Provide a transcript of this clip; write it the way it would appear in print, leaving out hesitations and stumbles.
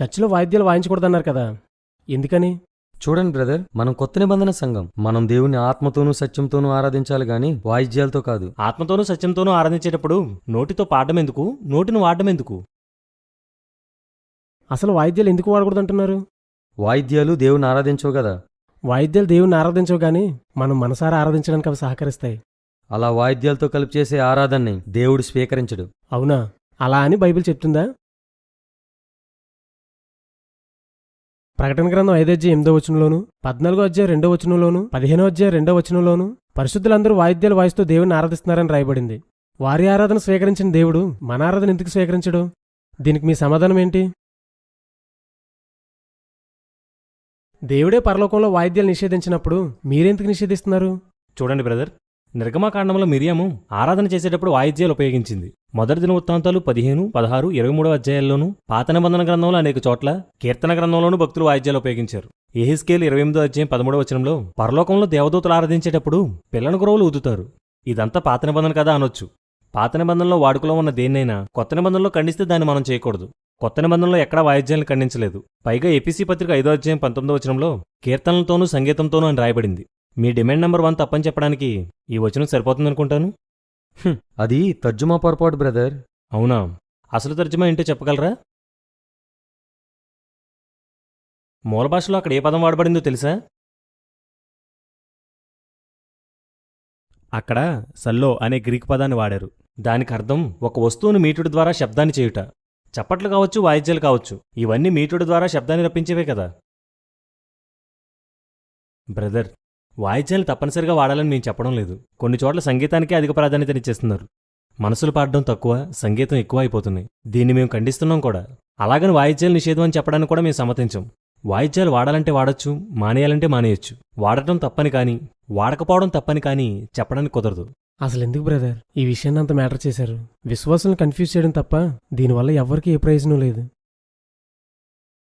చర్చిలో వాయిద్యాలు వాయించకూడదన్నారు కదా, ఎందుకని? చూడండి బ్రదర్, మనం కొత్త నిబంధన సంఘం. మనం దేవుని ఆత్మతోనూ సత్యంతోనూ ఆరాధించాలి గాని వాయిద్యాలతో కాదు. ఆత్మతోనూ సత్యంతోనూ ఆరాధించేటప్పుడు నోటితో పాడడం ఎందుకు, నోటిని వాడడం ఎందుకు? అసలు వాయిద్యాలు ఎందుకు వాడకూడదంటున్నారు? వాయిద్యాలు దేవుని ఆరాధించవు కదా. వాయిద్యాలు దేవుణ్ణి ఆరాధించవు గాని మనం మనసారా ఆరాధించడానికి అవి సహకరిస్తాయి. అలా వాయిద్యాలతో కలిపి చేసే ఆరాధనని దేవుడు స్వీకరించడు. అవునా? అలా అని బైబిల్ చెప్తుందా? ప్రకటన గ్రంథం 5:8 14:2 15:2 పరిశుద్ధులందరూ వాయిద్యాలు వాయిస్తూ దేవుని ఆరాధిస్తున్నారని రాయబడింది. వారి ఆరాధన స్వీకరించిన దేవుడు మన ఆరాధన ఎందుకు స్వీకరించడు? దీనికి మీ సమాధానం ఏంటి? దేవుడే పరలోకంలో వాయిద్యాలు నిషేధించినప్పుడు మీరెందుకు నిషేధిస్తున్నారు? చూడండి బ్రదర్, నిర్గమకాండంలో మిరియాము ఆరాధన చేసేటప్పుడు వాయిద్యాలు ఉపయోగించింది. మొదటి దినవృత్తాంతాలు 15, 16, 23 అధ్యాయాల్లోనూ, పాత నిబంధన గ్రంథంలో అనేక చోట్ల, కీర్తన గ్రంథంలోనూ భక్తులు వాయిద్యాలు ఉపయోగించారు. యెహెజ్కేలు 28వ అధ్యాయం 13వ వచనంలో పరలోకంలో దేవదూతలు ఆరాధించేటప్పుడు పిల్లన గురవులు ఊదుతారు. ఇదంతా పాత నిబంధన కదా అనొచ్చు. పాత నిబంధనలో వాడుకలో ఉన్న దేన్నైనా కొత్త నిబంధనలో ఖండిస్తే దాన్ని మనం చేయకూడదు. కొత్త నిబంధనలో ఎక్కడా వాయిద్యాలను ఖండించలేదు. పైగా ఎపిసి పత్రిక 5వ అధ్యాయం 19వ వచనంలో కీర్తనలతోనూ సంగీతంతోనూ అని రాయబడింది. మీ డిమాండ్ నెంబర్ 1 తప్పని చెప్పడానికి ఈ వచనం సరిపోతుందనుకుంటాను. అది తర్జుమా పొరపాటు బ్రదర్. అవునా? అసలు తర్జుమా ఏంటో చెప్పగలరా? మూల భాషలో అక్కడ ఏ పదం వాడబడిందో తెలుసా? అక్కడ సల్లో అనే గ్రీక్ పదాన్ని వాడారు. దానికి అర్థం ఒక వస్తువును మీటుడు ద్వారా శబ్దాన్ని చేయుట. చప్పట్లు కావచ్చు, వాయిద్యాలు కావచ్చు, ఇవన్నీ మీటుడు ద్వారా శబ్దాన్ని రప్పించేవే కదా. బ్రదర్, వాయిద్యాలు తప్పనిసరిగా వాడాలని మేము చెప్పడం లేదు. కొన్ని చోట్ల సంగీతానికే అధిక ప్రాధాన్యతనిచ్చేస్తున్నారు. మనసులు పాడడం తక్కువ, సంగీతం ఎక్కువ అయిపోతున్నాయి. దీన్ని మేము ఖండిస్తున్నాం కూడా. అలాగని వాయిద్యాలు నిషేధం అని చెప్పడానికి కూడా మేము సమ్మతించం. వాయిద్యాలు వాడాలంటే వాడచ్చు, మానేయాలంటే మానేయచ్చు. వాడటం తప్పని కానీ, వాడకపోవడం తప్పని కానీ చెప్పడానికి కుదరదు. అసలు ఎందుకు బ్రదర్ ఈ విషయాన్ని అంత మ్యాటర్ చేశారు? విశ్వాసులను కన్ఫ్యూజ్ చేయడం తప్ప దీనివల్ల ఎవ్వరికీ ఏ ప్రయోజనం లేదు.